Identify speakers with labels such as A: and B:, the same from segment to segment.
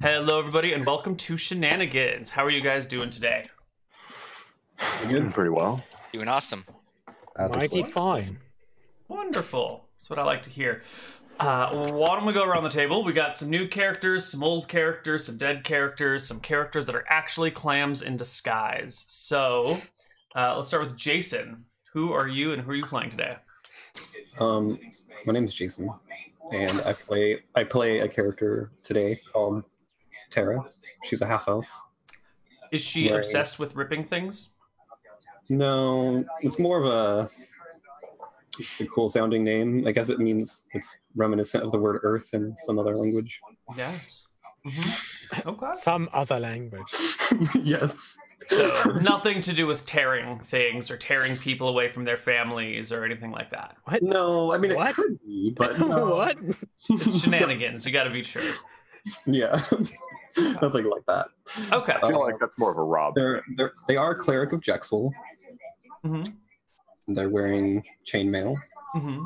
A: Hello, everybody, and welcome to Shenanigans. How are you guys doing today?
B: Doing pretty well.
C: Doing awesome.
D: Mighty fine.
A: Wonderful. That's what I like to hear. Why don't we go around the table? We got some new characters, some old characters, some dead characters, some characters that are actually clams in disguise. So, let's start with Jason. Who are you and who are you playing today?
B: My name is Jason, and I play a character today called Tara. She's a half elf.
A: Is she obsessed with ripping things?
B: No, it's more of just a cool sounding name. I guess it means it's reminiscent of the word earth in some other language.
A: Yes. Mm-hmm. Okay.
D: Some other language.
B: Yes.
A: So nothing to do with tearing things or tearing people away from their families or anything like that.
D: What?
B: No, I mean
D: What?
B: it could be, but no.
D: What?
A: It's shenanigans. You got to be sure.
B: Yeah. Nothing like that.
A: Okay.
E: I feel like that's more of a Rob.
B: They are cleric of Jexel.
A: Mm-hmm.
B: They're wearing chainmail,
A: Mm-hmm.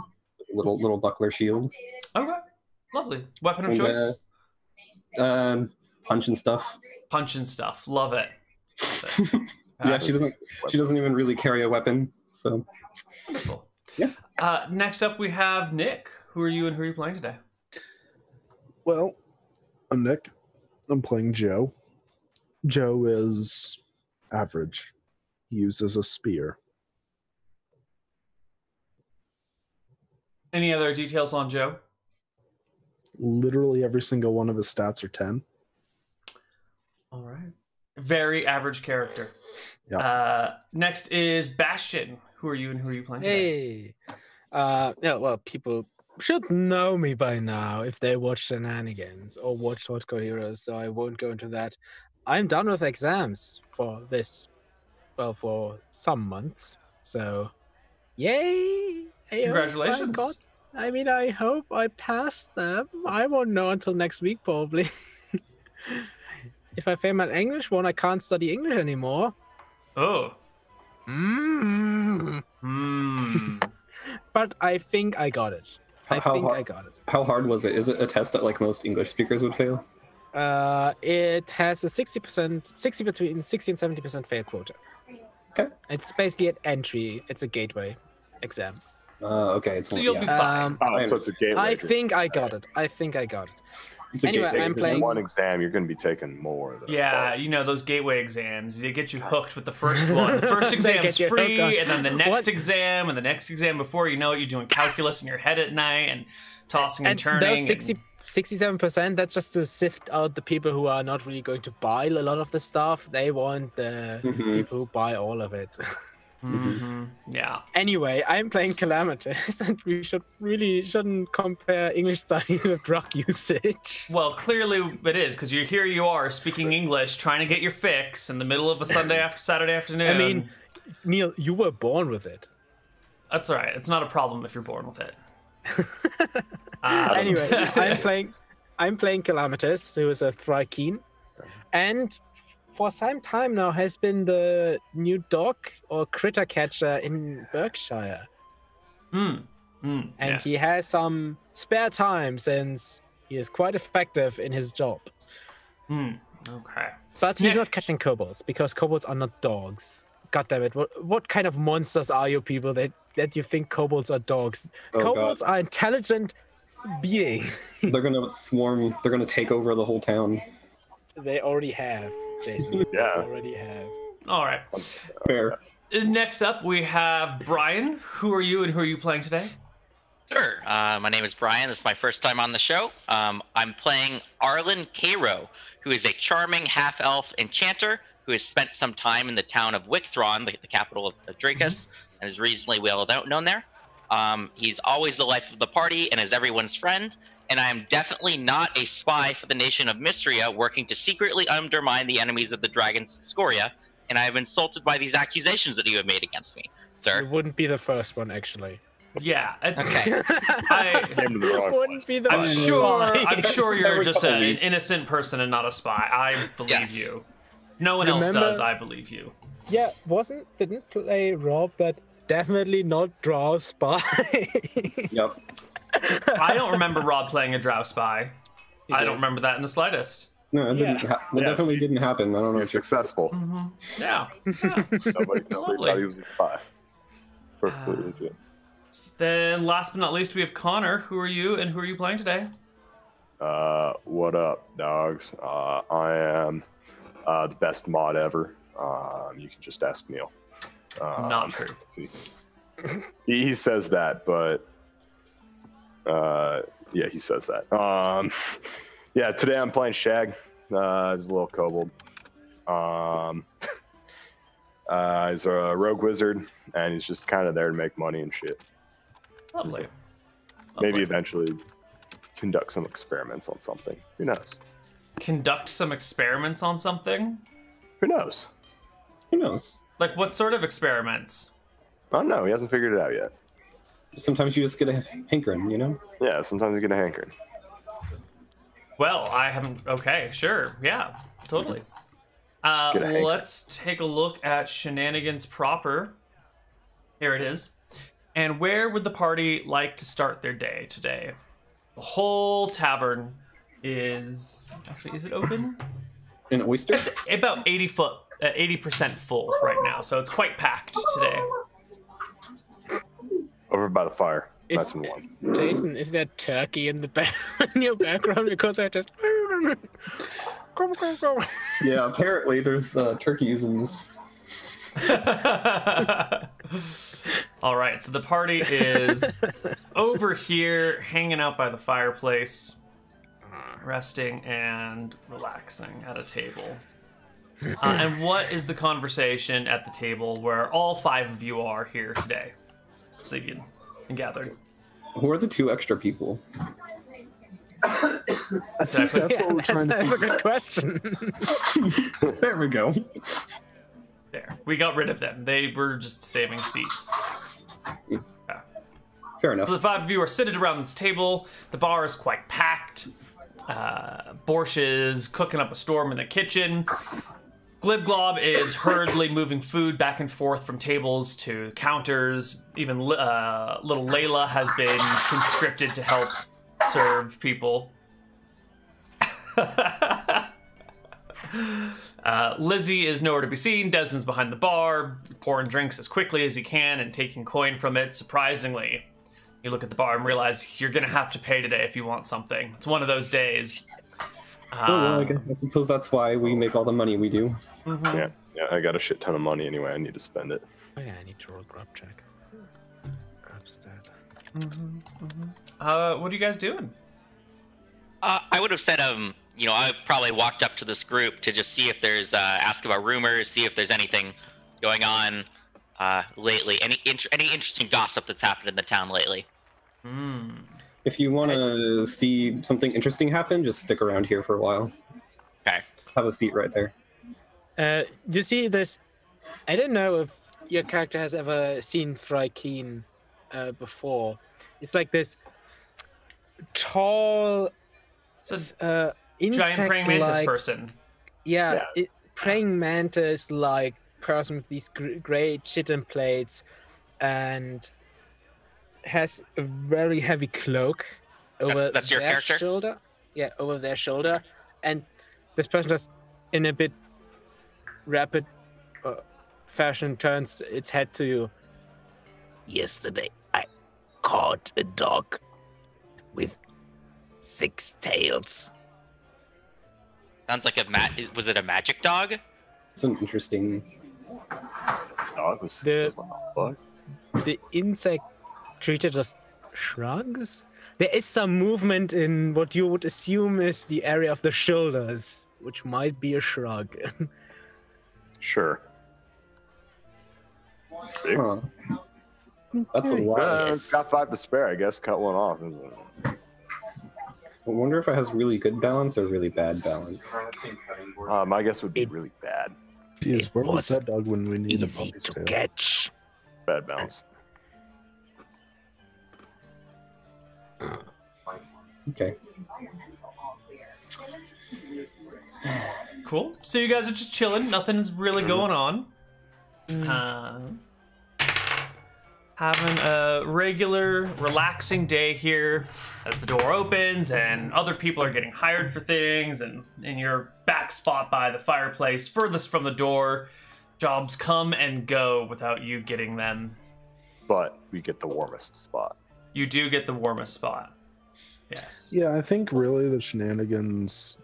B: little buckler shield.
A: Okay. Lovely. Weapon of
B: And,
A: choice?
B: Punch and stuff.
A: Punch and stuff. Love it.
B: Yeah, she doesn't even really carry a weapon. So
A: Wonderful.
B: Yeah.
A: Next up, we have Nick. Who are you and who are you playing today?
F: Well, I'm Nick. I'm playing Joe. Joe is average. He uses a spear.
A: Any other details on Joe?
F: Literally every single one of his stats are 10.
A: All right. Very average character.
F: Yeah.
A: Next is Bastian. Who are you and who are you playing today?
D: Hey. Yeah, well, people should know me by now if they watch Shenanigans or watch Hardcore Heroes, so I won't go into that. I'm done with exams for this, well, for some months. So, yay!
A: Congratulations.
D: I mean, I hope I pass them. I won't know until next week, probably. If I fail my English one, I can't study English anymore.
A: Oh.
D: But I think I got it. I got it.
B: How hard was it? Is it a test that like most English speakers would fail?
D: It has a 60%, between 60 and 70% fail quota.
B: Okay.
D: It's basically an entry. It's a gateway exam.
B: Okay.
A: So you'll be fine.
E: So it's a gateway.
D: I think I got it.
B: It's a
D: Anyway,
B: gateway.
D: I'm playing.
E: One exam, you're going to be taking more.
A: Yeah, you know, those gateway exams, they get you hooked with the first one. The first exam's
D: get you hooked on-
A: free, and then the next
D: What?
A: exam, and the next exam before you know it, you're doing calculus in your head at night and tossing and,
D: And
A: turning.
D: those 67%, that's just to sift out the people who are not really going to buy a lot of the stuff. They want the people who buy all of it.
A: Yeah.
D: Anyway, I'm playing Calamitous, and we shouldn't compare English study with drug usage.
A: Well, clearly it is, because here you are speaking English, trying to get your fix in the middle of a Saturday afternoon.
D: I mean, Neal, you were born with it.
A: That's all right. It's not a problem if you're born with it.
D: Anyway, I'm playing Calamitous, who is a Thrykeen, and for some time now has been the new dog or critter catcher in Berkshire. And
A: yes.
D: he has some spare time since he is quite effective in his job.
A: Okay.
D: But he's not catching kobolds, because kobolds are not dogs. God damn it, what kind of monsters are you people that you think kobolds are dogs?
B: Oh,
D: Kobolds
B: God.
D: are intelligent beings.
B: They're gonna swarm. They're gonna take over the whole town.
D: They already have, Jason.
E: Yeah.
D: They already have.
A: All right.
B: Fair.
A: Next up, we have Bryan. Who are you and who are you playing today?
C: Sure. My name is Bryan. This is my first time on the show. I'm playing Arlen Cairo, who is a charming half-elf enchanter who has spent some time in the town of Wicktron, the capital of Dracus, and is reasonably well known there. He's always the life of the party and is everyone's friend, and I am definitely not a spy for the nation of Mystria working to secretly undermine the enemies of the dragon Scoria, and I have been insulted by these accusations that you have made against me, sir.
D: It wouldn't be the first one, actually.
A: Yeah.
C: Okay.
E: Came to the wrong
D: Wouldn't
E: place.
D: be the
A: I'm
D: one.
A: sure you're
B: Every
A: just
B: couple
A: an
B: weeks.
A: innocent person and not a spy. I believe
C: Yes.
A: you. No one else
D: Remember-
A: does. I believe you.
D: Yeah, didn't play Rob that definitely not draw spy.
B: Yep.
A: I don't remember Rob playing a drow spy. I don't
D: did.
A: remember that in the slightest.
B: No, it didn't.
D: Yes.
B: It definitely didn't happen. I don't know.
E: He's successful.
A: Yeah.
E: Nobody
A: Lovely.
E: thought he was a spy. Perfectly legit.
A: Then, last but not least, we have Connar. Who are you, and who are you playing today?
E: What up, dogs? I am the best mod ever. You can just ask Neal.
A: Not true.
E: He says that, but yeah, he says that. Yeah, today I'm playing Shag. He's a little kobold. He's a rogue wizard, and he's just kind of there to make money and shit.
A: Lovely.
E: Maybe eventually conduct some experiments on something. Who knows?
A: Conduct some experiments on something?
E: Who knows?
B: Who knows?
A: Like, what sort of experiments?
E: I don't know. He hasn't figured it out yet.
B: Sometimes you just get a hankering, you know?
E: Yeah, sometimes you get a hankering.
A: Well, I haven't... Okay, sure. Yeah, totally.
E: Just get a hankering.
A: Let's take a look at Shenanigans proper. Here it is. And where would the party like to start their day today? The whole tavern is... Actually, is it open?
B: An oyster?
A: It's about 80% full right now, so it's quite packed today.
E: Over by the fire.
D: Is-
E: Nice and warm.
D: Jason, is there turkey in the in your background? Because I just.
B: Yeah, apparently there's turkeys in this.
A: All right, so the party is over here, hanging out by the fireplace, resting and relaxing at a table. And what is the conversation at the table where all 5 of you are here today, sleeping and gathered?
B: Who are the 2 extra people?
F: I think that's what we're trying to
D: That's a
F: figure
D: good question.
B: There we go.
A: There, we got rid of them. They were just saving seats. Yeah.
B: Fair enough.
A: So the 5 of you are seated around this table. The bar is quite packed. Borscht is cooking up a storm in the kitchen. Glibglob is hurriedly moving food back and forth from tables to counters. Even little Layla has been conscripted to help serve people. Lizzie is nowhere to be seen. Desmond's behind the bar, pouring drinks as quickly as he can and taking coin from it. Surprisingly, you look at the bar and realize you're gonna have to pay today if you want something. It's one of those days.
B: Oh, well, I suppose that's why we make all the money we do.
E: Yeah, I got a shit ton of money anyway. I need to spend it.
D: Oh yeah, I need to roll grub check. Grub stat.
A: What are you guys doing?
C: I would have said, you know, I probably walked up to this group to just see if there's, ask about rumors, see if there's anything going on lately. Any interesting gossip that's happened in the town lately.
B: If you want to see something interesting happen, just stick around here for a while.
C: Okay.
B: Have a seat right there.
D: You see this? I don't know if your character has ever seen Frykeen before. It's like this tall,
A: It's a giant praying
D: insect-like,
A: mantis person.
D: Yeah, praying mantis-like person with these great chitin plates, and has a very heavy cloak over
C: That's your
D: their
C: character?
D: shoulder. Yeah, over their shoulder, and this person just in a bit rapid fashion turns its head to you. Yesterday, I caught a dog with 6 tails.
C: Sounds like was it a magic dog?
B: It's an interesting.
E: Oh, this
D: The-
E: fuck?
D: The insect creature just shrugs. There is some movement in what you would assume is the area of the shoulders, which might be a shrug.
E: Sure. 6?
B: Huh. That's a lot.
E: It's got 5 to spare. I guess cut one off.
B: I wonder if it has really good balance or really bad balance.
E: My guess would be really bad.
F: Jeez, where was that dog when we needed a
D: Easy
F: puppy's
D: to
F: tail?
D: catch.
E: Bad balance.
B: Okay.
A: Cool. So you guys are just chilling. Nothing's really going on. having a regular, relaxing day here as the door opens and other people are getting hired for things, and in your back spot by the fireplace, furthest from the door, jobs come and go without you getting them.
E: But we get the warmest spot.
A: You do get the warmest spot. Yes.
F: Yeah, I think really the Shenanigans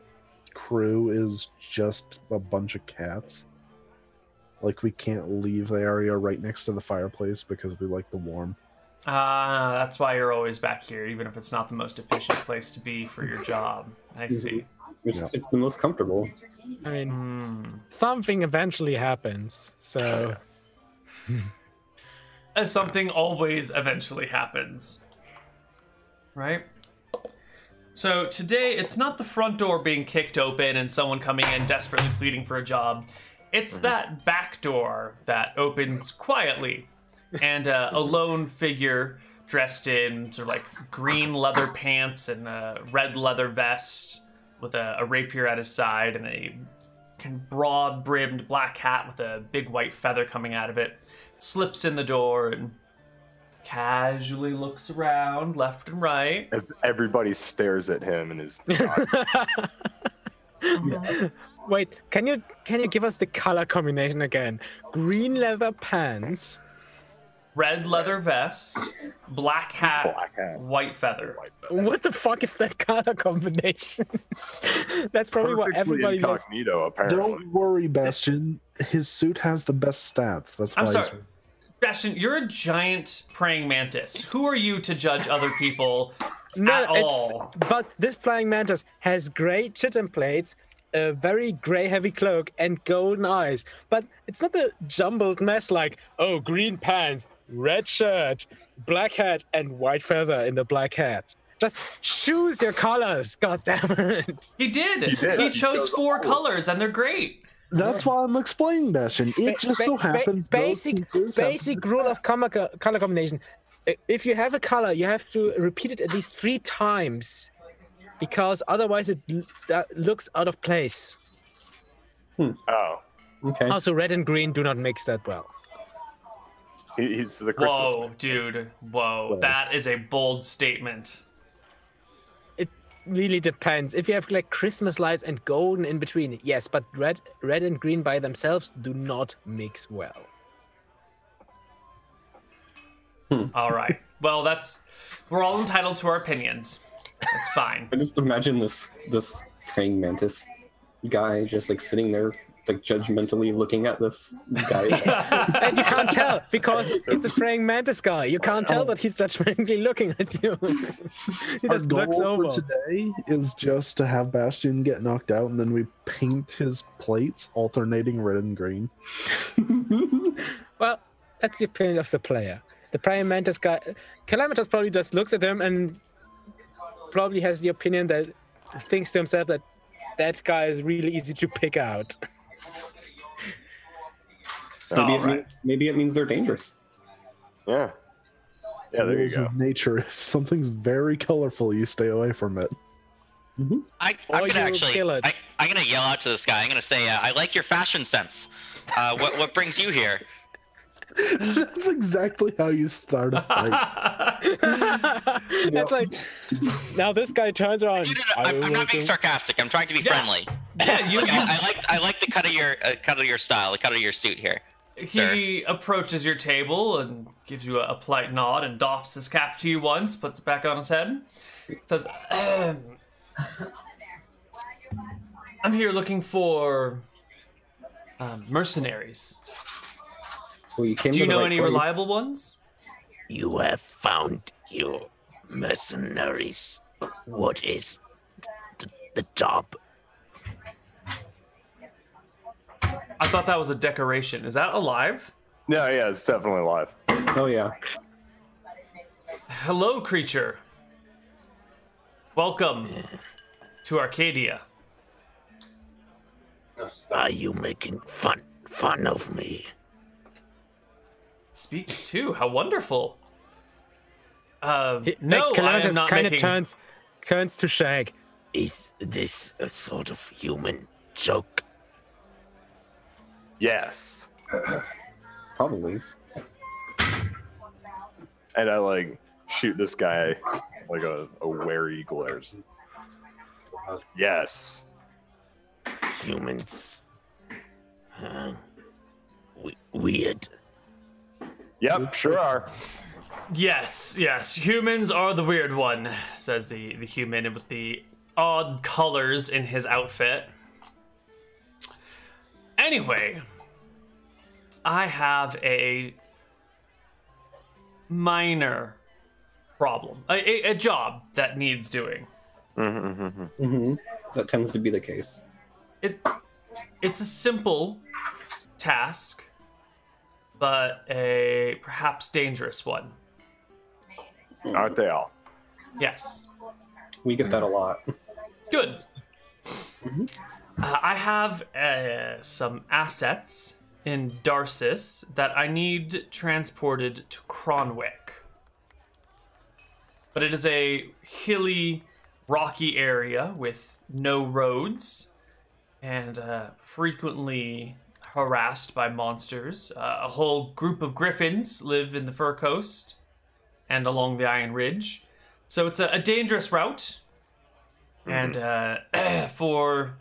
F: crew is just a bunch of cats. Like, we can't leave the area right next to the fireplace because we like the warm.
A: That's why you're always back here, even if it's not the most efficient place to be for your job. I see.
B: It's the most comfortable.
D: I mean, something eventually happens, so...
A: Something always eventually happens. Right? So today, it's not the front door being kicked open and someone coming in desperately pleading for a job. It's that back door that opens quietly, and a lone figure dressed in sort of like green leather pants and a red leather vest with a rapier at his side and a broad-brimmed black hat with a big white feather coming out of it, slips in the door and casually looks around left and right.
E: As everybody stares at him and is...
D: Wait, can you give us the color combination again? Green leather pants,
A: red leather vest, black hat, white feather.
D: What the fuck is that color combination? That's probably what everybody knows.
E: Incognito, apparently.
F: Don't worry, Bastian. His suit has the best stats. That's why.
A: I'm sorry, Bastian. You're a giant praying mantis. Who are you to judge other people at all?
D: But this praying mantis has gray chitin plates, a very gray heavy cloak, and golden eyes. But it's not a jumbled mess like, oh, green pants, red shirt, black hat, and white feather in the black hat. Just choose your colors, goddammit.
A: He did. He chose 4 colors, and they're great.
F: That's why I'm explaining, Bastian. It just so happens.
D: Basic rule of color combination. If you have a color, you have to repeat it at least 3 times. Because otherwise it looks out of place.
E: Oh.
B: Okay.
D: Also, red and green do not mix that well.
E: He's the Christmas
A: Whoa,
E: man.
A: dude. Whoa. That is a bold statement.
D: It really depends. If you have like Christmas lights and golden in between, yes, but red and green by themselves do not mix well.
A: All right. Well, we're all entitled to our opinions. That's fine.
B: I just imagine this praying mantis guy just like sitting there, like judgmentally looking at this guy.
D: And you can't tell because it's a praying mantis guy. You can't tell that he's judgmentally looking at you. He just looks over.
F: For today is just to have Bastian get knocked out, and then we paint his plates alternating red and green.
D: Well, that's the opinion of the player. The praying mantis guy, Calamitous probably just looks at him and probably has the opinion that thinks to himself that that guy is really easy to pick out.
B: Maybe it means they're dangerous.
E: Yeah. Yeah, there you
F: Rules
E: go.
F: of nature. If something's very colorful, you stay away from it.
C: I'm gonna yell out to this guy. I'm gonna say, I like your fashion sense. What brings you here?
F: That's exactly how you start a fight.
D: That's like, now this guy turns around.
C: I'm not being sarcastic. I'm trying to be friendly.
A: Yeah,
C: I like the cut of your style, the cut of your suit here.
A: He approaches your table and gives you a polite nod and doffs his cap to you once, puts it back on his head. Says, I'm here looking for mercenaries.
B: Well, you came
A: Do
B: to
A: you
B: the
A: know
B: right
A: any
B: place.
A: reliable ones?
G: You have found your mercenaries. What is the job?
A: I thought that was a decoration. Is that alive?
E: Yeah, it's definitely live.
B: Oh yeah.
A: Hello, creature. Welcome to Arcadia.
G: Are you making fun of me?
A: Speaks too. How wonderful. No, I am
D: Calamitous
A: not
D: kind
A: making...
D: of turns to Shag.
G: Is this a sort of human joke?
E: Yes.
B: Probably.
E: And I like shoot this guy like a wary glares. Yes.
G: Humans. Weird.
E: Yep, sure are.
A: Yes, humans are the weird one, says the human with the odd colors in his outfit. Anyway, I have a minor problem, a job that needs doing.
B: That tends to be the case.
A: It's a simple task, but a perhaps dangerous one.
E: Aren't they all?
A: Yes.
B: We get that a lot.
A: Good. I have some assets in Darcis that I need transported to Cronwick. But it is a hilly, rocky area with no roads and frequently harassed by monsters. A whole group of griffins live in the Fur Coast and along the Iron Ridge. So it's a dangerous route. And for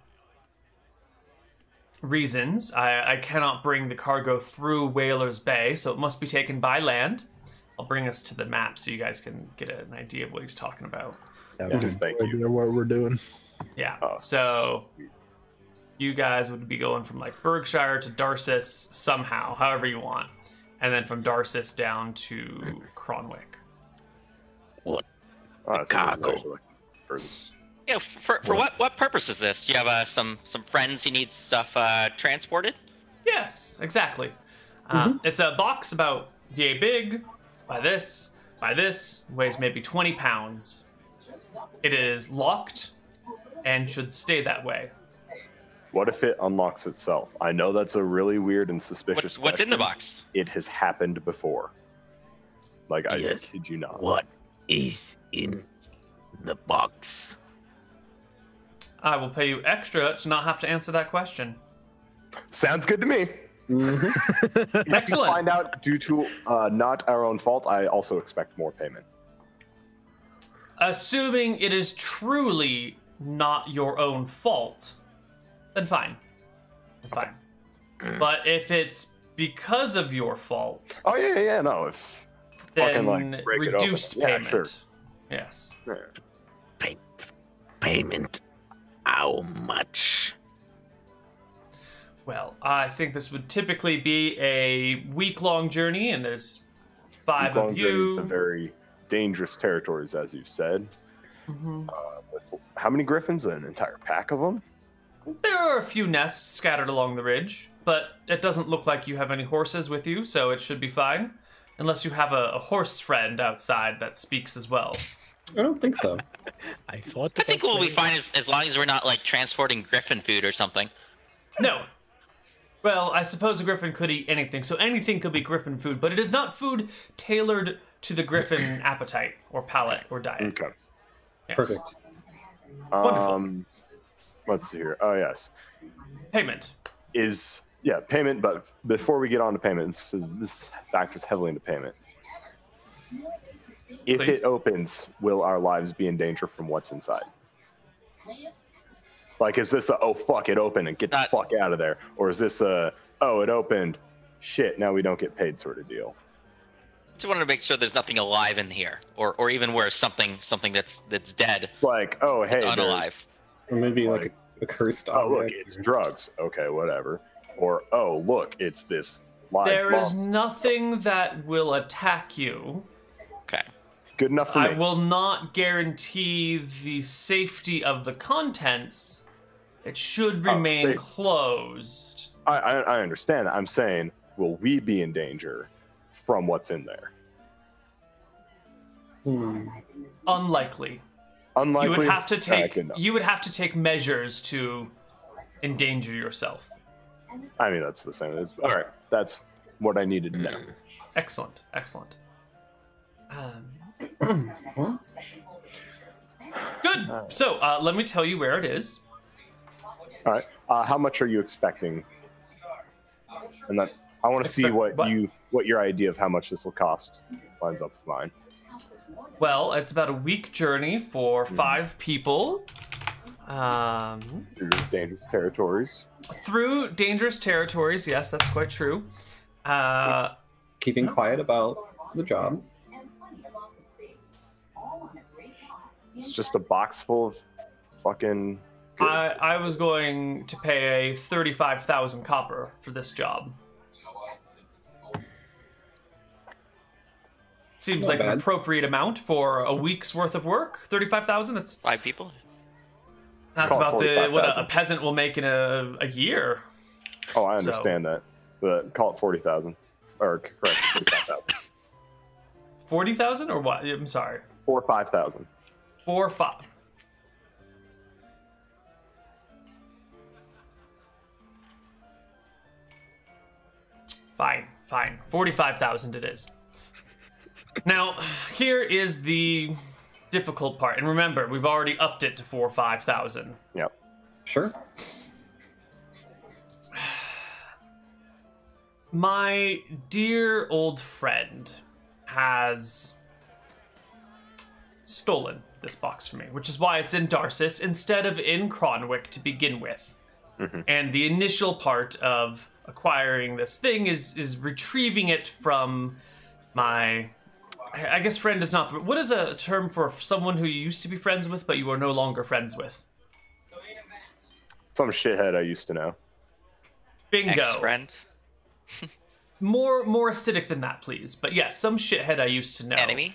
A: reasons, I cannot bring the cargo through Whalers Bay, so it must be taken by land. I'll bring us to the map so you guys can get an idea of what he's talking about.
F: Yes,
E: thank you.
F: idea what we're doing.
A: Yeah, so you guys would be going from like Berkshire to Darcis somehow, however you want. And then from Darcis down to Cronwick.
G: What?
E: Oh, that's
G: Cargo.
E: actually for this.
C: Yeah, for what purpose is this? Do you have some friends who need stuff transported?
A: Yes, exactly. It's a box about yay big, by this, weighs maybe 20 pounds. It is locked and should stay that way.
E: What if it unlocks itself? I know that's a really weird and suspicious
C: What's in the
E: question.
C: box?
E: It has happened before. Like, I
G: Yes.
E: kid you not.
G: What is in the box?
A: I will pay you extra to not have to answer that question.
E: Sounds good to me. If
A: Excellent.
E: we find out due to not our own fault, I also expect more payment.
A: Assuming it is truly not your own fault, then fine. Fine. But if it's because of your fault,
E: Oh yeah, no. If
A: then
E: fucking, like, break it open.
A: reduced
E: Yeah,
A: payment.
E: sure.
A: Yes.
G: Payment. How much?
A: Well, I think this would typically be a week-long journey, and there's 5
E: Long
A: of
E: journey
A: you.
E: to very dangerous territories, as you said.
A: Mhm.
E: With how many griffins? An entire pack of them?
A: There are a few nests scattered along the ridge, but it doesn't look like you have any horses with you, so it should be fine. Unless you have a horse friend outside that speaks as well.
B: I don't think so.
D: I thought.
C: I think we'll be fine as long as we're not like transporting griffin food or something.
A: No. Well, I suppose a griffin could eat anything, so anything could be griffin food, but it is not food tailored to the griffin appetite or palate or diet.
E: Okay.
A: Yes.
B: Perfect.
A: Wonderful.
E: Let's see here. Oh yes.
A: Payment.
E: Payment, but before we get on to payment, this factors heavily into payment. If
A: Please.
E: it opens, will our lives be in danger from what's inside? Like, is this a, oh fuck, it opened and get the fuck out of there? Or is this a, oh, it opened, shit, now we don't get paid sort of deal?
C: Just wanted to make sure there's nothing alive in here, or even worse, something that's dead,
E: It's like, oh, hey,
C: it's
E: there's-
C: unalive.
B: Or maybe like a cursed
E: oh, look,
B: object.
E: it's drugs. Okay, whatever. Or, oh, look, it's this live
A: There is
E: monster.
A: nothing that will attack you.
C: Okay.
E: Good enough for me.
A: I will not guarantee the safety of the contents. It should remain
E: safe.
A: closed.
E: I understand that. I'm saying, will we be in danger from what's in there?
A: Unlikely.
E: Unlikely.
A: You would have to take
E: good enough.
A: you would have to take measures to endanger yourself.
E: I mean, that's the same as. All right, that's what I needed to know.
A: Excellent. Good. So let me tell you where it is.
E: All right, how much are you expecting? And that I want to see
A: Expect-
E: what your idea of how much this will cost lines up with mine.
A: Well, it's about a week journey for 5 people.
E: Through dangerous territories.
A: Through dangerous territories, yes, that's quite true.
B: Keeping quiet about the job.
E: It's just a box full of fucking goods.
A: I was going to pay 35,000 copper for this job. Seems
B: Not
A: like an
B: bad.
A: appropriate amount for a week's worth of work. 35,000. That's
C: 5 people.
A: That's
E: Call it
A: about what a
E: 45,000.
A: peasant will make in a year.
E: Oh, I understand that. But call it 40,000. Or correct, 45,000.
A: 40,000 or what? I'm sorry.
E: 4 or 5,000.
A: 4 or 5. Fine. 45,000 it is. Now, here is the difficult part. And remember, we've already upped it to 4 or 5,000.
E: Yep.
B: Sure.
A: My dear old friend has stolen this box from me, which is why it's in Darcis instead of in Cronwick to begin with. And the initial part of acquiring this thing is retrieving it from my... I guess friend is not... What is a term for someone who you used to be friends with, but you are no longer friends with?
E: Some shithead I used to know.
A: Bingo.
C: Ex-friend.
A: More acidic than that, please. But yes, some shithead I used to know.
C: Enemy.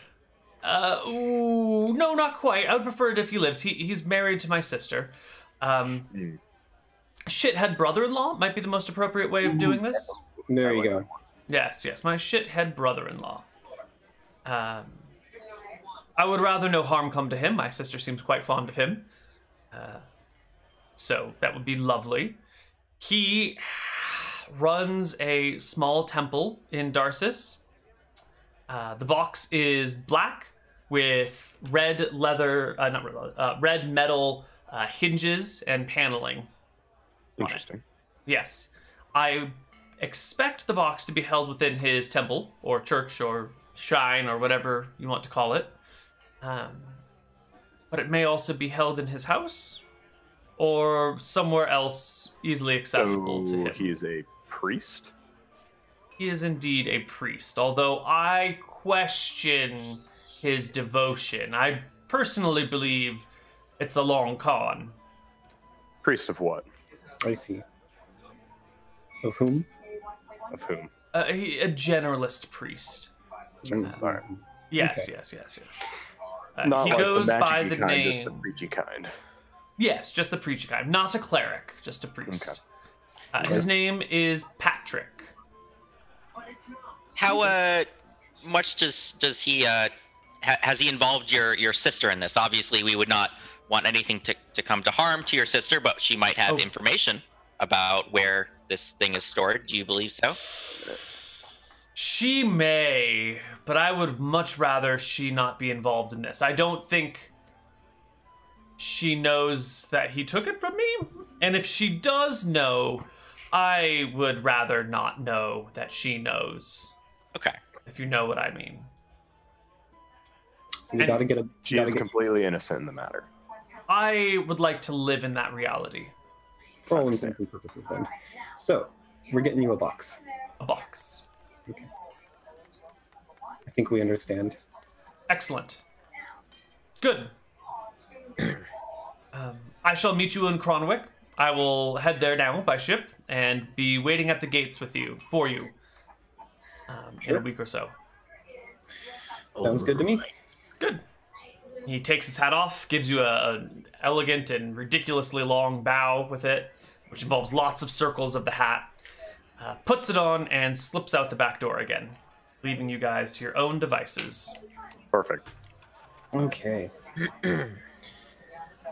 A: Ooh, no, not quite. I would prefer it if he lives. He's married to my sister. Shithead brother-in-law might be the most appropriate way of doing this.
B: There you go.
A: Yes, my shithead brother-in-law. I would rather no harm come to him. My sister seems quite fond of him. So that would be lovely. He runs a small temple in Darcis. The box is black with red red metal hinges and paneling.
E: Interesting.
A: Yes. I expect the box to be held within his temple, or church, or shrine, or whatever you want to call it. But it may also be held in his house, or somewhere else easily accessible to
E: So
A: him.
E: he is a priest?
A: He is indeed a priest, although I question his devotion. I personally believe it's a long con.
E: Priest of what?
B: I see. Of whom?
E: Of whom?
A: A generalist priest.
E: Alright.
A: Yes,
B: Okay.
A: yes.
E: Not
A: He
E: like
A: goes
E: the
A: by
E: magic-y
A: the
E: kind,
A: name.
E: just the preachy kind.
A: Yes, just the preacher kind, not a cleric, just a priest.
E: Okay.
A: His name is Patrick.
C: How much does he has he involved your sister in this? Obviously, we would not want anything to come to harm to your sister, but she might have information about where this thing is stored. Do you believe so?
A: She may, but I would much rather she not be involved in this. I don't think she knows that he took it from me, and if she does know, I would rather not know that she knows.
C: Okay.
A: If you know what I mean.
B: So you gotta get a.
E: She is completely innocent in the matter.
A: I would like to live in that reality.
B: For all intents and purposes, then. So, we're getting you a box.
A: A box.
B: Okay. I think we understand.
A: Excellent. Good. I shall meet you in Cronwick. I will head there now by ship and be waiting at the gates for you in a week or so.
B: Sounds good to me.
A: Good. He takes his hat off, gives you an elegant and ridiculously long bow with it, which involves lots of circles of the hat, puts it on, and slips out the back door again, leaving you guys to your own devices.
E: Perfect.
B: Okay.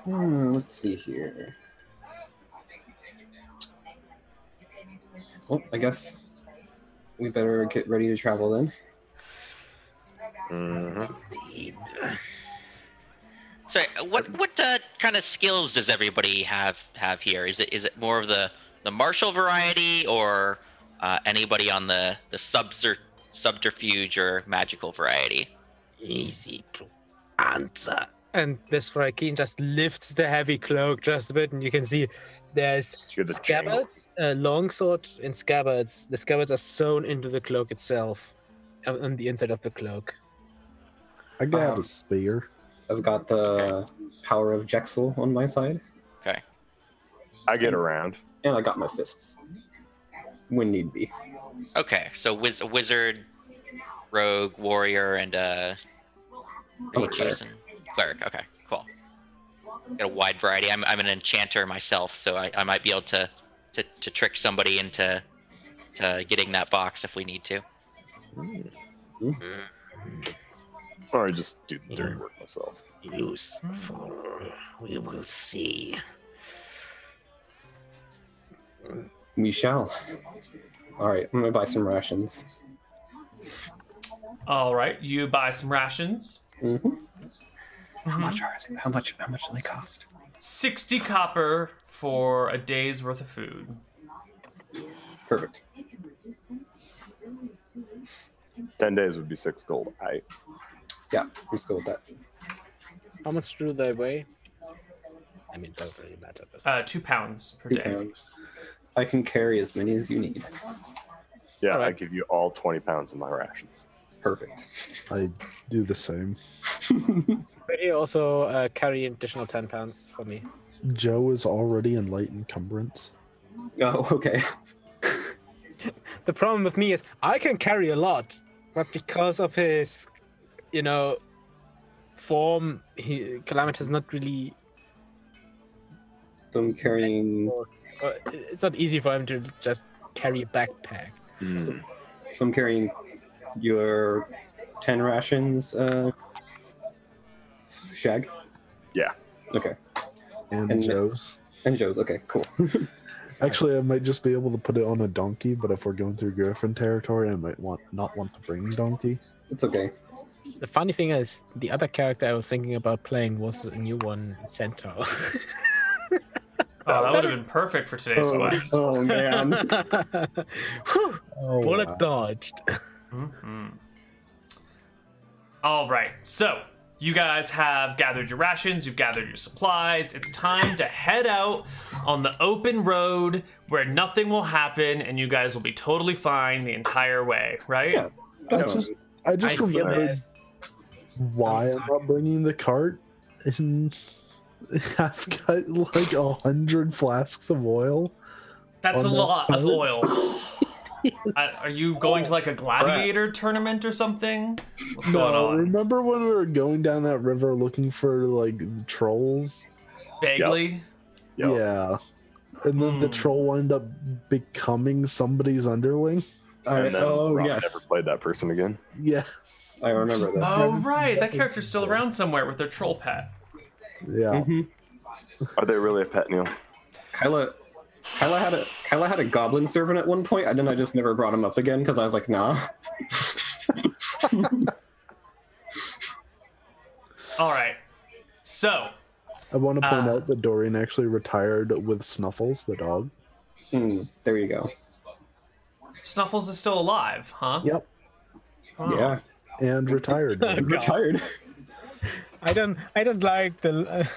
B: Let's see here. Well, I guess we better get ready to travel then.
G: Indeed.
C: So, what kind of skills does everybody have here? Is it more of the martial variety, or Anybody on the subterfuge or magical variety?
G: Easy to answer.
D: And this Vrakin just lifts the heavy cloak just a bit, and you can see there's
E: Just hear the
D: scabbards, longsword in scabbards. The scabbards are sewn into the cloak itself, on the inside of the cloak.
F: I got a spear.
B: I've got the power of Jexel on my side,
C: Okay.
E: I get around.
B: and I got my fists when need be.
C: Okay, so wizard, rogue, warrior, and
B: Cleric.
C: Jason. Cleric. Okay, cool. Got a wide variety. I'm an enchanter myself, so I might be able to trick somebody into getting that box if we need to.
E: Or I just do the dirty work myself.
G: Useful. We will see.
B: We shall. All right, I'm gonna buy some rations.
A: All right, you buy some rations.
B: How much are they? How much do they cost?
A: 60 copper for a day's worth of food.
B: Perfect.
E: 10 days would be 6 gold.
B: Yeah, let's go with that.
D: How much do they weigh? I mean, don't really matter. But
A: 2 pounds per
B: 2
A: day.
B: pounds. I can carry as many as you need.
E: Yeah,
D: All right.
E: I give you all 20 pounds of my rations.
B: Perfect.
F: I do the same.
D: But you also carry an additional 10 pounds for me.
F: Joe is already in light encumbrance.
B: Oh, okay.
D: The problem with me is I can carry a lot, but because of his, form, Calamity is not really.
B: So I'm carrying.
D: It's not easy for him to just carry a backpack.
B: So I'm carrying your 10 rations, Shag.
E: Yeah.
B: Okay.
F: And Joe's.
B: And Joe's. Okay, cool.
F: Actually, I might just be able to put it on a donkey, but if we're going through Griffin territory, I might not want to bring donkey.
B: It's okay.
D: The funny thing is, the other character I was thinking about playing was a new one, Centaur.
A: Oh, that would have been perfect for today's quest.
B: Oh man.
D: Whew,
F: Oh,
D: bullet
F: wow.
D: dodged.
A: All right, so you guys have gathered your rations, you've gathered your supplies. It's time to head out on the open road where nothing will happen and you guys will be totally fine the entire way, right?
B: Yeah.
F: I just
D: I feel
F: remembered
D: this.
F: why I'm not bringing the cart. And I've got like 100 flasks of oil.
A: That's a
F: On that
A: lot of
F: cart?
A: oil. Are you going to like a gladiator tournament or something? What's going
F: No,
A: on?
F: remember when we were going down that river looking for like trolls?
A: Vaguely?
E: Yep.
F: Yeah. And then the troll wound up becoming somebody's underling.
E: And then Rob
B: yes.
E: never played that person again.
F: Yeah.
B: I remember this.
A: Oh, right. That character's still around somewhere with their troll pet.
F: Yeah.
E: Are they really a pet, Neal?
B: Kyla had a goblin servant at one point, and then I just never brought him up again because I was like, nah.
A: All right. So,
F: I want to point out that Dorian actually retired with Snuffles, the dog.
B: There you go.
A: Snuffles is still alive, huh?
F: Yep.
A: Oh.
B: Yeah.
F: And retired.
B: Retired.
D: I don't like the.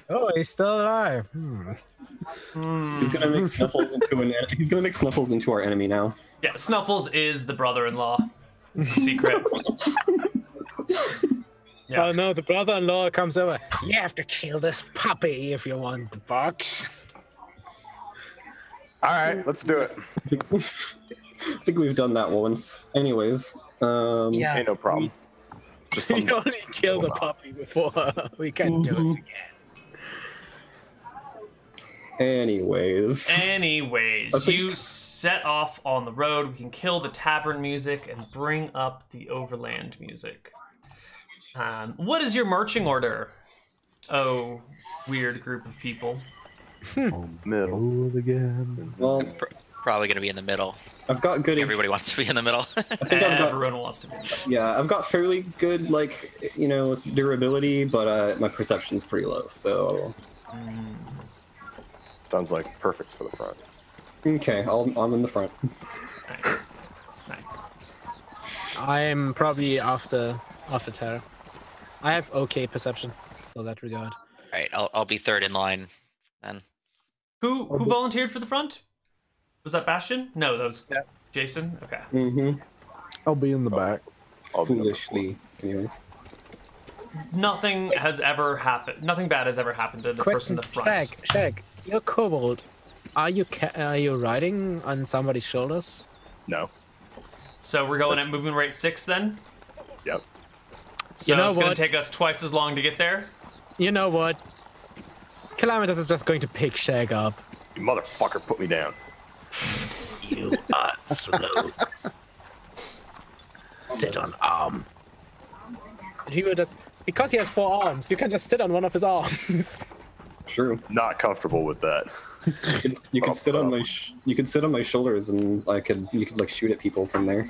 D: Oh, he's still alive.
B: He's gonna make Snuffles into our enemy now.
A: Yeah, Snuffles is the brother-in-law. It's a secret. Yeah.
D: Oh no, the brother-in-law comes over. You have to kill this puppy if you want the box.
E: All right, let's do it.
B: I think we've done that once. Anyways,
D: Yeah,
E: Ain't no problem. Just
D: we
E: some
D: only killed a puppy before. We can't do it again.
B: Anyways, Okay.
A: You set off on the road. We can kill the tavern music and bring up the overland music. What is your marching order? Oh, weird group of people.
E: middle.
F: Roll again.
B: well,
C: Probably going to be in the middle.
B: I've got good.
C: Everybody wants to be in the middle.
B: I think I've got.
A: Everyone wants to be.
B: Yeah, I've got fairly good, durability, but my perception's pretty low. So
E: Sounds like perfect for the front.
B: Okay, I'm in the front.
A: Nice. Nice.
D: I'm probably after Terra. I have okay perception for that regard.
C: All right, I'll be third in line then.
A: Who volunteered for the front? Was that Bastian? No, that was
D: Yeah.
A: Jason. Okay.
B: Mm-hmm.
F: I'll be in the back.
E: I'll be
B: Foolishly, anyways.
A: Nothing has ever happened. Nothing bad has ever happened to the person in the front.
D: Shag, you're kobold. Are you riding on somebody's shoulders?
E: No.
A: So we're going at movement rate 6 then?
E: Yep.
A: So
D: You know
A: it's going
D: what?
A: to take us twice as long to get there?
D: You know what? Calamitous is just going to pick Shag up.
E: You motherfucker, put me down.
G: You are slow. Sit on arm.
D: And he will just, because he has 4 arms, you can just sit on one of his arms.
B: True.
E: Not comfortable with that.
B: You could sit on my you could sit on my shoulders and you could like shoot at people from there.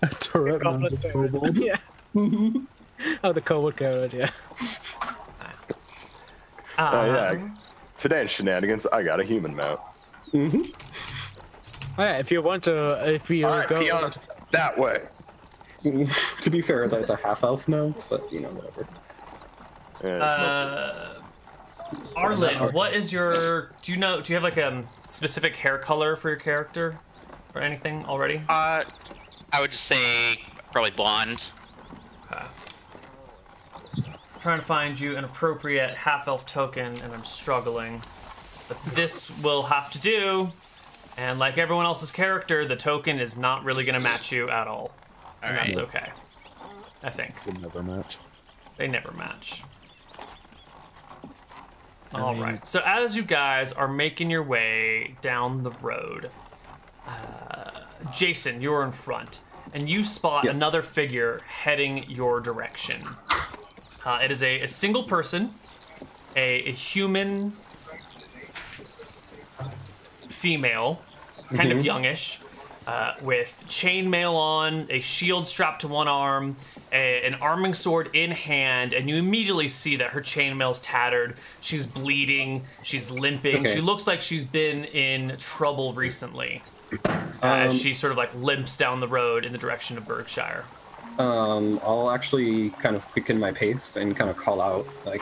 F: A turret mounted kobold.
D: Yeah. Oh, the kobold turret, yeah.
E: Yeah. Today in Shenanigans, I got a human mount.
B: Mm-hmm.
D: Oh, yeah, if you want to, if we
E: All right,
D: go
E: Peon, that way.
B: To be fair, that's a half elf mount, but you know, whatever.
E: Yeah,
A: Arlen, what is your... Do you have like a specific hair color for your character? Or anything already?
C: I would just say probably blonde.
A: Okay. Trying to find you an appropriate half-elf token, and I'm struggling. But this will have to do. And like everyone else's character, the token is not really going to match you at all. And that's okay. I think.
F: Would never match.
A: They never match. All right. So as you guys are making your way down the road, Jason, you're in front, and you spot another figure heading your direction. It is a single person, a human female, kind of youngish, with chainmail on, a shield strapped to one arm, an arming sword in hand, and you immediately see that her chainmail's tattered. She's bleeding. She's limping.
B: Okay.
A: She looks like she's been in trouble recently. As she sort of like limps down the road in the direction of Berkshire.
B: I'll actually kind of quicken my pace and kind of call out like,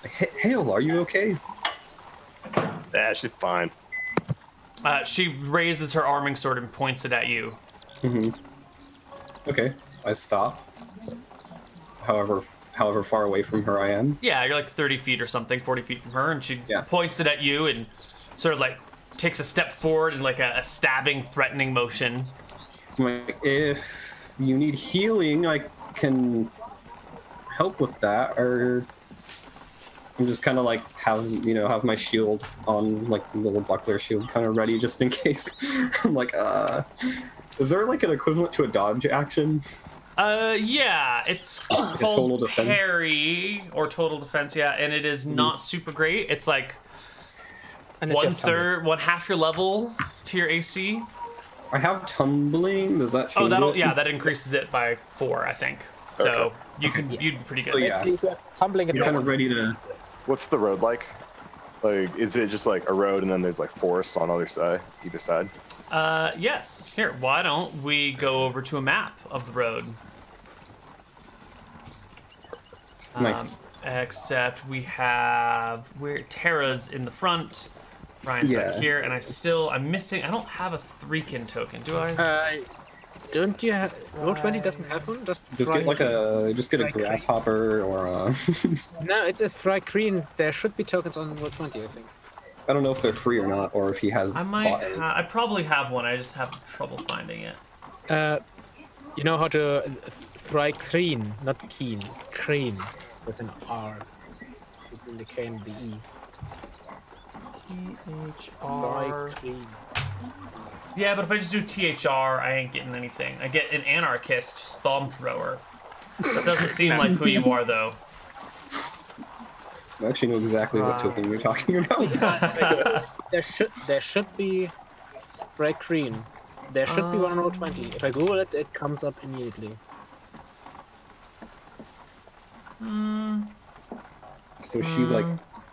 B: Hale, are you okay?
E: Yeah, she's fine.
A: She raises her arming sword and points it at you.
B: Okay, I stop. However far away from her I am.
A: Yeah, you're like 30 feet or something, 40 feet from her, and she points it at you and sort of like takes a step forward in like a stabbing, threatening motion.
B: Like, if you need healing, I can help with that, or I'm just kind of like have my shield on, like the little buckler shield, kind of ready just in case. I'm like, is there like an equivalent to a dodge action?
A: Yeah, it's called
B: total defense?
A: parry or total defense. Yeah, and it is not super great. It's like one half your level to your AC.
B: I have tumbling. Does that change it?
A: That increases it by 4, I think. So you'd be pretty good.
B: So yeah,
D: Tumbling
B: you're kind of ready to.
E: What's the road like? Like, is it just like a road and then there's like forest on either side?
A: Yes. Here, why don't we go over to a map of the road?
B: Nice.
A: Except we have Terra's in the front, Bryan's back here, and I'm missing. I don't have a 3-kin token, do I?
D: Don't you have? Roll20 doesn't have one. Just
B: get a grasshopper or a.
D: No, it's a Thrycreen. There should be tokens on Roll20, I think.
B: I don't know if they're free or not, or if he has.
A: I probably have one. I just have trouble finding it.
D: You know how to Thrycreen, not keen, crane with an R between the K and the E.
A: THR. Yeah, but if I just do THR, I ain't getting anything. I get an anarchist bomb thrower. That doesn't seem like who you are, though.
B: I actually know exactly what token you're talking about.
D: there should be Thrycreen. There should be one on Roll20. If I Google it, it comes up immediately.
B: So she's like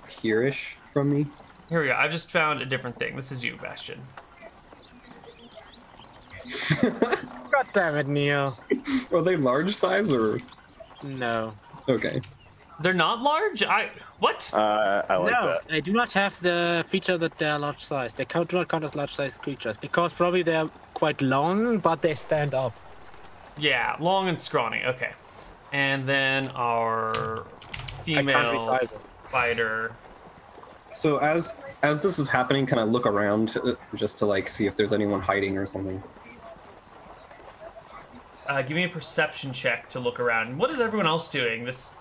B: here-ish from me.
A: Here we go. I just found a different thing. This is you, Bastian.
D: God damn it, Neal.
B: Are they large size or?
D: No.
B: Okay.
A: They're not large? What?
E: I like
D: No,
E: that.
D: they do not have the feature that they are large size. They do not count as large size creatures because probably they're quite long, but they stand up.
A: Yeah, long and scrawny. Okay. And then our female fighter.
B: So as this is happening, can I look around just to like see if there's anyone hiding or something?
A: Give me a perception check to look around. What is everyone else doing? At this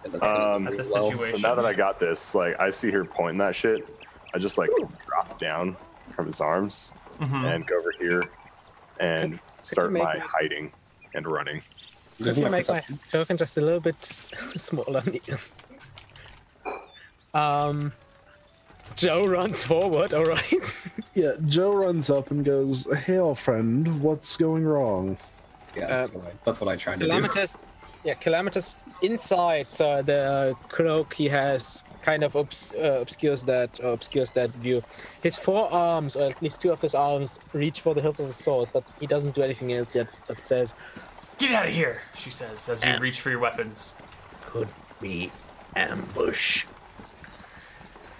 E: So
A: situation.
E: now that I got this, like, I see her pointing that shit. I just like drop down from his arms and go over here and start my hiding and running.
B: There's
D: Could you
B: my
D: make my
B: perception.
D: token just a little bit smaller? Joe runs forward, alright?
F: Yeah, Joe runs up and goes, "Hail, friend, what's going wrong?"
B: Yeah, that's what I tried to do.
D: Calamitous inside, so the cloak he has kind of obscures that view. His forearms, or at least two of his arms, reach for the hilts of the sword, but he doesn't do anything else yet, but says,
A: "Get out of here," she says, as you reach for your weapons.
G: Could be ambush.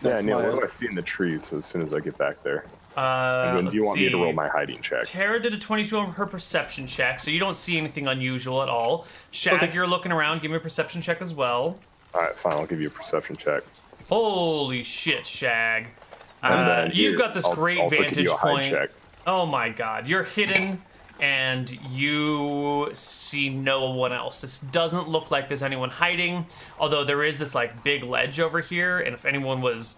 E: Yeah, Neal, what do I see in the trees as soon as I get back there? And then do you
A: Let's
E: want me to
A: see.
E: roll my hiding check?
A: Tara did a 22 on her perception check, so you don't see anything unusual at all. Shag, you're looking around. Give me a perception check as well.
E: All right, fine. I'll give you a perception check.
A: Holy shit, Shag.
E: And then
A: You've got this
E: I'll
A: great
E: also give
A: vantage
E: you a hide
A: point.
E: check.
A: Oh my god, you're hidden and you see no one else. This doesn't look like there's anyone hiding, although there is this like big ledge over here, and if anyone was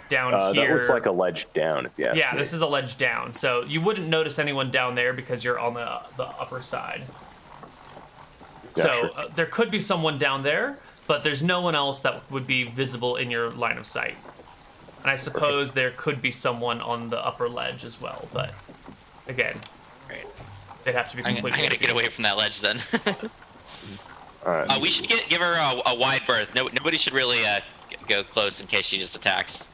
A: down here...
E: That looks like a ledge down, if you ask me.
A: Yeah, this is a ledge down, so you wouldn't notice anyone down there because you're on the upper side.
E: Yeah,
A: So
E: sure.
A: there could be someone down there, but there's no one else that would be visible in your line of sight. And I suppose there could be someone on the upper ledge as well, but again, they'd have to be
C: I'm
A: completely
C: gonna
A: empty.
C: get away from that ledge then.
E: All right.
C: We should give her a wide berth. Nobody should really go close in case she just attacks.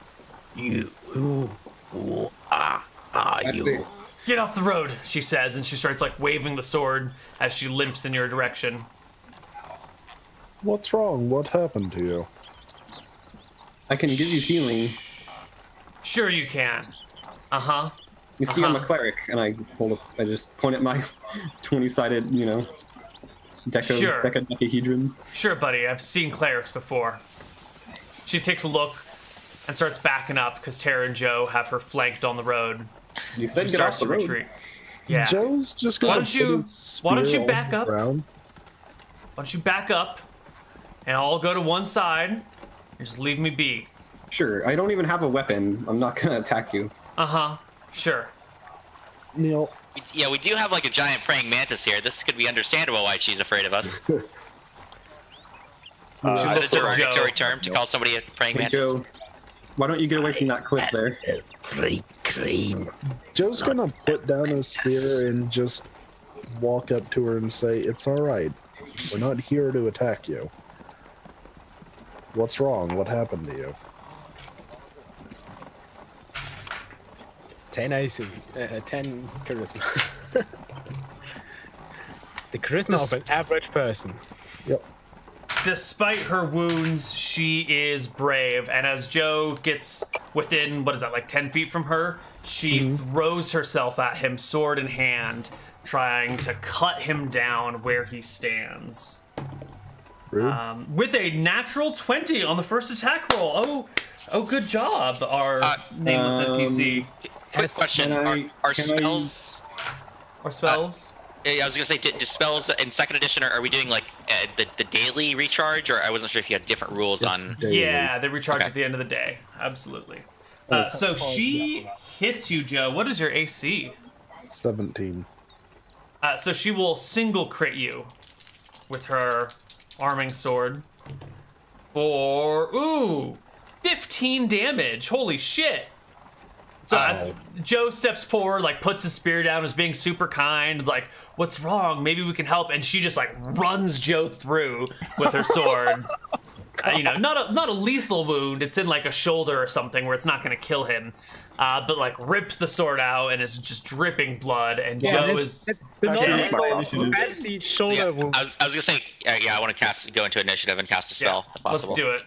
G: Who are you?
A: Get off the road, she says, and she starts like waving the sword as she limps in your direction.
F: What's wrong? What happened to you?
B: I can give you healing.
A: Sure you can. Uh-huh.
B: You see, I'm a cleric, and I just point at my 20-sided,
A: Sure.
B: dodecahedron.
A: Sure, buddy, I've seen clerics before. She takes a look and starts backing up because Tara and Joe have her flanked on the road.
B: You said
A: She
B: get off
A: starts
B: the
A: to
B: road.
A: retreat. Yeah.
F: Joe's just
A: Why
F: gonna
A: don't you-
F: put his
A: why don't
F: spear
A: you
F: on
A: back
F: the
A: up?
F: ground.
A: Why don't you back up and I'll go to one side and just leave me be.
B: Sure, I don't even have a weapon. I'm not gonna attack you.
A: Uh-huh. Sure.
F: Neal,
C: Yeah, we do have like a giant praying mantis here. This could be understandable why she's afraid of us.
A: She
C: Is it
A: looks
C: a
A: at
C: derogatory
A: Joe.
C: term to call somebody a praying
B: Hey,
C: mantis?
B: Joe, why don't you get away from that cliff there?
G: Very clean.
F: Joe's gonna put down his spear and just walk up to her and say, "It's all right. We're not here to attack you. What's wrong? What happened to you?"
D: 10 AC, 10 charisma. The charisma of an average person.
F: Yep.
A: Despite her wounds, she is brave, and as Joe gets within, what is that, like 10 feet from her, she throws herself at him, sword in hand, trying to cut him down where he stands.
F: Rude.
A: With a natural 20 on the first attack roll. Oh, good job, our nameless NPC.
C: Quick question:
B: can I-
C: Are
B: can I-
C: spells?
A: Or spells.
C: I was gonna say, do spells in second edition? Are we doing like the daily recharge, or I wasn't sure if you had different rules on?
F: Daily.
A: Yeah, they recharge
C: Okay.
A: at the end of the day. Absolutely. So she hits you, Joe. What is your AC?
F: 17.
A: So she will single crit with her arming sword for 15 damage. Holy shit! So Joe steps forward, like puts his spear down, is being super kind, like, "What's wrong? Maybe we can help." And she just like runs Joe through with her sword. not a lethal wound. It's in like a shoulder or something where it's not going to kill him. But like rips the sword out and is just dripping blood, and Joe is
D: fancy shoulder wound.
C: I was gonna say, I want to go into initiative and cast a spell if possible.
A: Let's do it.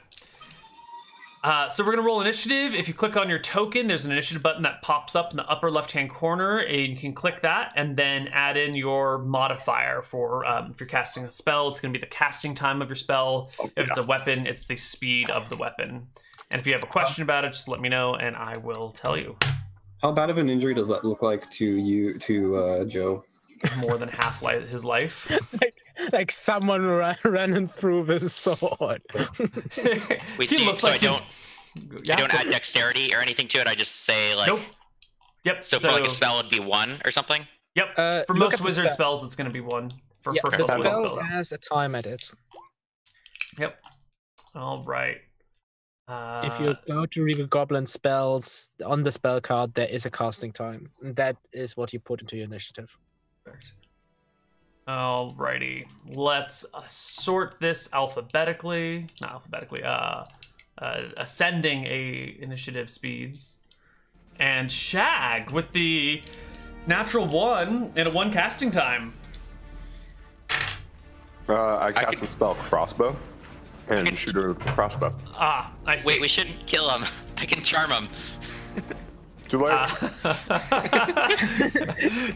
A: So we're gonna roll initiative. If you click on your token, there's an initiative button that pops up in the upper left-hand corner, and you can click that and then add in your modifier for if you're casting a spell. It's gonna be the casting time of your spell. If it's a weapon, it's the speed of the weapon. And if you have a question about it, just let me know, and I will tell you.
B: How bad of an injury does that look like to Joe?
A: More than half his life.
D: like someone ran through with a sword.
C: Wait, so I don't add dexterity or anything to it. I just say like.
A: Nope. Yep.
C: So for like a spell, it'd be 1 or something.
A: Yep. For most wizard spells, it's going to be 1. For first level spells,
D: has a time at it.
A: Yep. All right.
D: If you go to read goblin spells on the spell card, there is a casting time. And that is what you put into your initiative.
A: Alrighty, let's sort this alphabetically. Not alphabetically. Ascending initiative speeds. And Shag with the natural 1 and a 1 casting time.
E: I cast the spell crossbow and shoot her with the crossbow.
A: Ah, I see.
C: Wait, we shouldn't kill him. I can charm him.
E: Too late.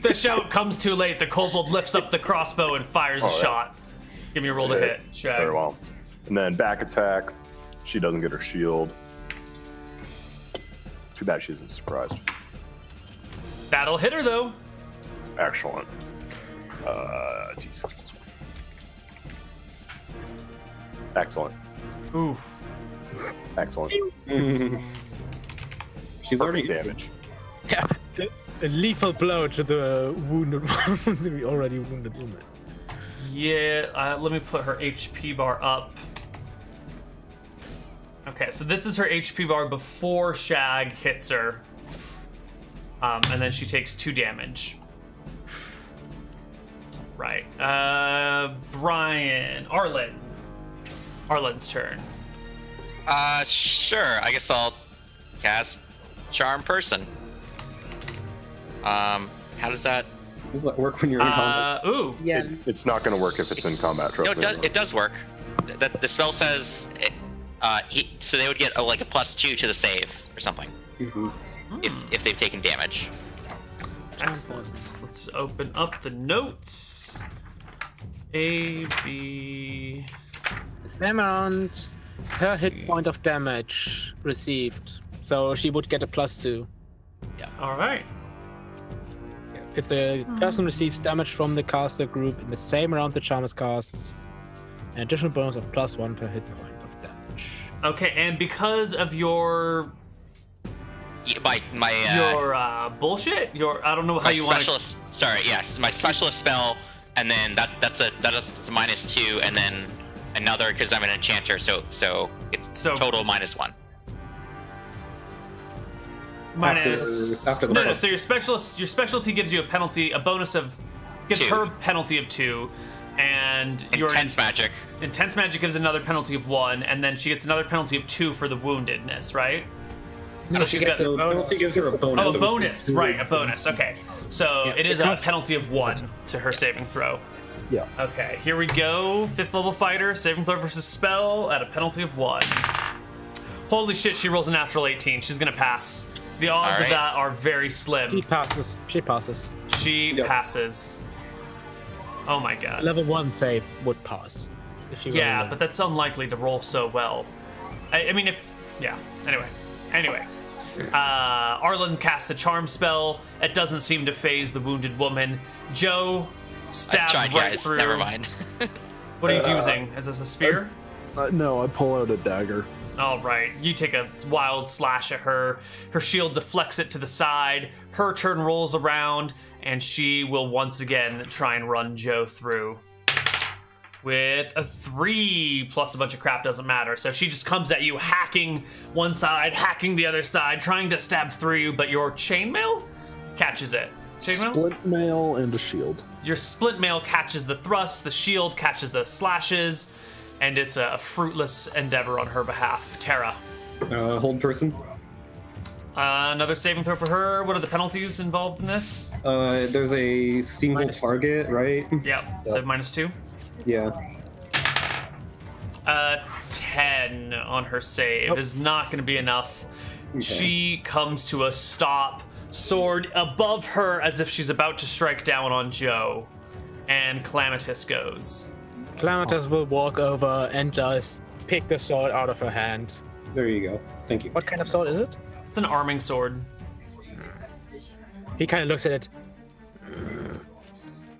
A: The shout comes too late. The kobold lifts up the crossbow and fires a shot. Give me a roll to hit, Shag.
E: Very well. And then back attack. She doesn't get her shield. Too bad she isn't surprised.
A: That'll hit her though.
E: Excellent. D6 plus 1. Excellent.
A: Oof.
E: Excellent.
B: She's already
E: damage.
D: Yeah, a lethal blow to the wounded, the already wounded woman.
A: Yeah, let me put her HP bar up. Okay, so this is her HP bar before Shag hits her. And then she takes 2 damage. Right. Bryan. Arlen's turn.
C: Sure. I guess I'll cast Charm Person. How does that?
B: Does that work when you're in combat?
A: Ooh.
D: Yeah.
E: It's not going to work if it's in combat.
C: No, it does work. The spell says, so they would get like a +2 to the save or something, if they've taken damage.
A: Excellent. Let's open up the notes. A, B.
D: The same amount per hit point of damage received. So she would get a +2.
A: Yeah. All right.
D: If the person receives damage from the caster group in the same round the charm is cast, an additional bonus of +1 per hit point of damage.
A: Okay, and because of your bullshit, I don't know how you want to.
C: Sorry, yes, my specialist spell, and then that's a -2, and then another because I'm an enchanter, so it's total -1.
B: After the
A: No. So your specialty gives you a bonus of, gives
C: 2.
A: her penalty of 2, and your
C: Intense magic.
A: Intense magic gives another penalty of 1, and then she gets another penalty of 2 for the woundedness, right?
D: No,
A: so she's got
B: a penalty gives her a bonus.
A: Oh, a bonus, right? A bonus. Okay, so
D: Yeah,
A: it is a penalty of 1 to her saving throw.
F: Yeah.
A: Okay, here we go. 5th level fighter, saving throw versus spell at a penalty of 1. Holy shit! She rolls a natural 18. She's gonna pass. The odds of that are very slim.
D: She passes. She passes.
A: She passes. Oh my god.
D: Level 1 save would pass. If she
A: Yeah, but that's unlikely to roll so well. I mean, Anyway. Arlen casts a charm spell. It doesn't seem to phase the wounded woman. Joe stabs right through.
C: Never mind.
A: What are you using? Is this a spear?
F: No, I pull out a dagger.
A: All right. You take a wild slash at her. Her shield deflects it to the side. Her turn rolls around, and she will once again try and run Joe through. With a 3 plus a bunch of crap, doesn't matter. So she just comes at you, hacking one side, hacking the other side, trying to stab through you, but your chainmail catches it. Chainmail?
F: Splint mail and a shield.
A: Your splint mail catches the thrust, the shield catches the slashes. and it's a fruitless endeavor on her behalf. Tara.
B: Hold person.
A: Another saving throw for her. What are the penalties involved in this?
B: There's a single target, right?
A: Yeah, so -2.
B: Yeah.
A: 10 on her save is not going to be enough.
B: Okay.
A: She comes to a stop, sword above her as if she's about to strike down on Joe, and Calamitous goes.
D: Calamitous will walk over and just pick the sword out of her hand.
B: There you go. Thank you.
D: What kind of sword is it?
A: It's an arming sword.
D: He kind of looks at it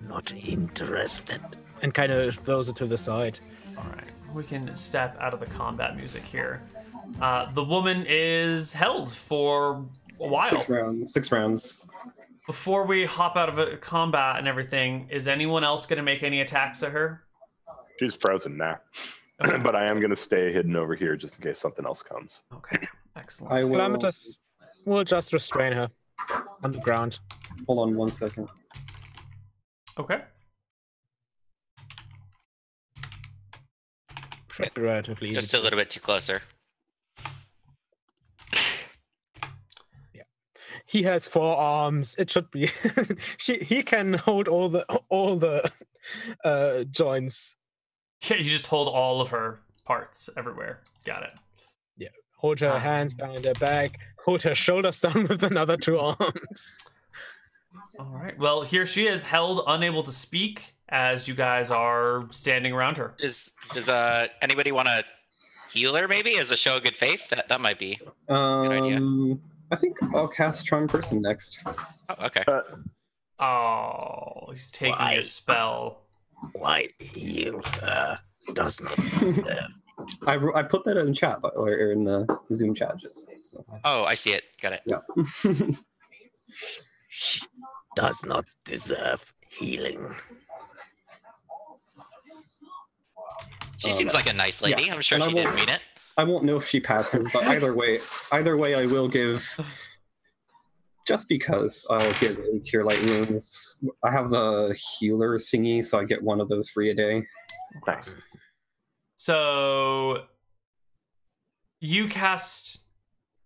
G: Not interested.
D: and kind of throws it to the side.
A: All right, we can step out of the combat music here. The woman is held for a while.
B: 6 rounds. 6 rounds.
A: Before we hop out of a combat and everything, is anyone else going to make any attacks at her?
E: She's frozen now. But I am going to stay hidden over here just in case something else comes.
A: Okay, excellent.
B: I will.
D: Calamitous will just restrain her on the ground.
B: Hold on 1 second.
A: Okay.
D: Should be relatively easy.
C: Just a little bit too closer.
D: He has 4 arms. It should be. He can hold all the joints.
A: Yeah, you just hold all of her parts everywhere. Got it.
D: Yeah. Hold her hands behind her back. Hold her shoulders down with another 2 arms.
A: All right. Well, here she is, held, unable to speak, as you guys are standing around her.
C: Does anybody want to heal her? Maybe as a show of good faith. That might be a good idea.
B: I think I'll cast Charm Person next.
C: Oh, okay.
A: Oh, he's taking your spell.
G: Why you does not deserve.
B: I put that in chat, or in the Zoom chat. Just so.
C: Oh, I see it. Got it.
B: Yeah.
G: She does not deserve healing.
C: She seems like a nice lady.
B: yeah.
C: I'm sure
B: And
C: she didn't mean it.
B: I won't know if she passes, but either way, I will give. Just because I'll give a Cure Light Wounds. I have the healer thingy, so I get 1 of those free a day.
E: Nice.
A: So you cast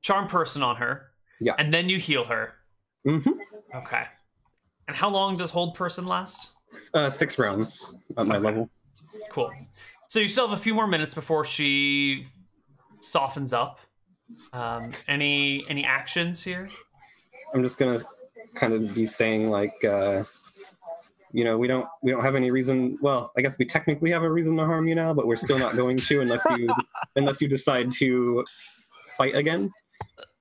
A: Charm Person on her.
B: Yeah.
A: And then you heal her.
B: Mm-hmm.
A: Okay. And how long does Hold Person last?
B: 6 rounds at my level.
A: Cool. So you still have a few more minutes before she softens up. Any actions here?
B: I'm just gonna kind of be saying like, we don't have any reason. Well, I guess we technically have a reason to harm you now, but we're still not going to unless you decide to fight again.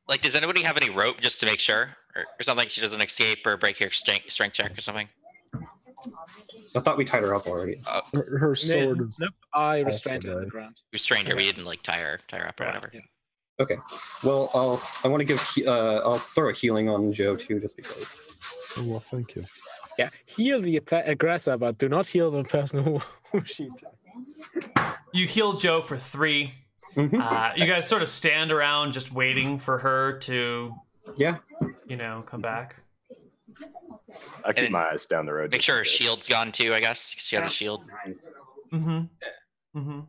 C: Like, does anybody have any rope just to make sure, or something? She doesn't escape or break your strength check or something.
B: I thought we tied her up already.
F: Her sword is
D: Nope. I
F: passed
D: restrained her on
F: away.
D: the ground.
C: Restrained her. We didn't like tie her up or whatever.
D: Yeah.
B: Okay. Well, I want to give. I'll throw a healing on Joe too, just because.
F: Oh, well, thank you.
D: Yeah. Heal the aggressor, but do not heal the person who she.
A: You heal Joe for 3.
B: Mm-hmm.
A: You guys sort of stand around just waiting for her to,
B: Yeah.
A: come back.
E: I keep
C: And
E: my eyes down the road.
C: Make
E: just
C: sure
E: in
C: her
E: case.
C: shield's gone too. I guess she had a shield.
A: Mm-hmm. Mm-hmm.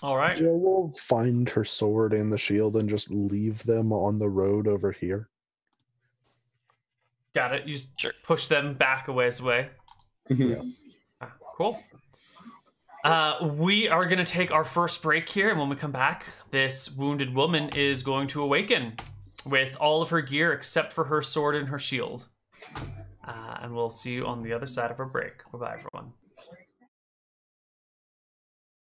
A: All right.
F: Joe will find her sword and the shield and just leave them on the road over here.
A: Got it. You just
C: Sure.
A: push them back a ways away.
B: Mhm.
A: Cool. We are going to take our first break here, and when we come back, this wounded woman is going to awaken with all of her gear except for her sword and her shield. And we'll see you on the other side of our break. Bye-bye, everyone.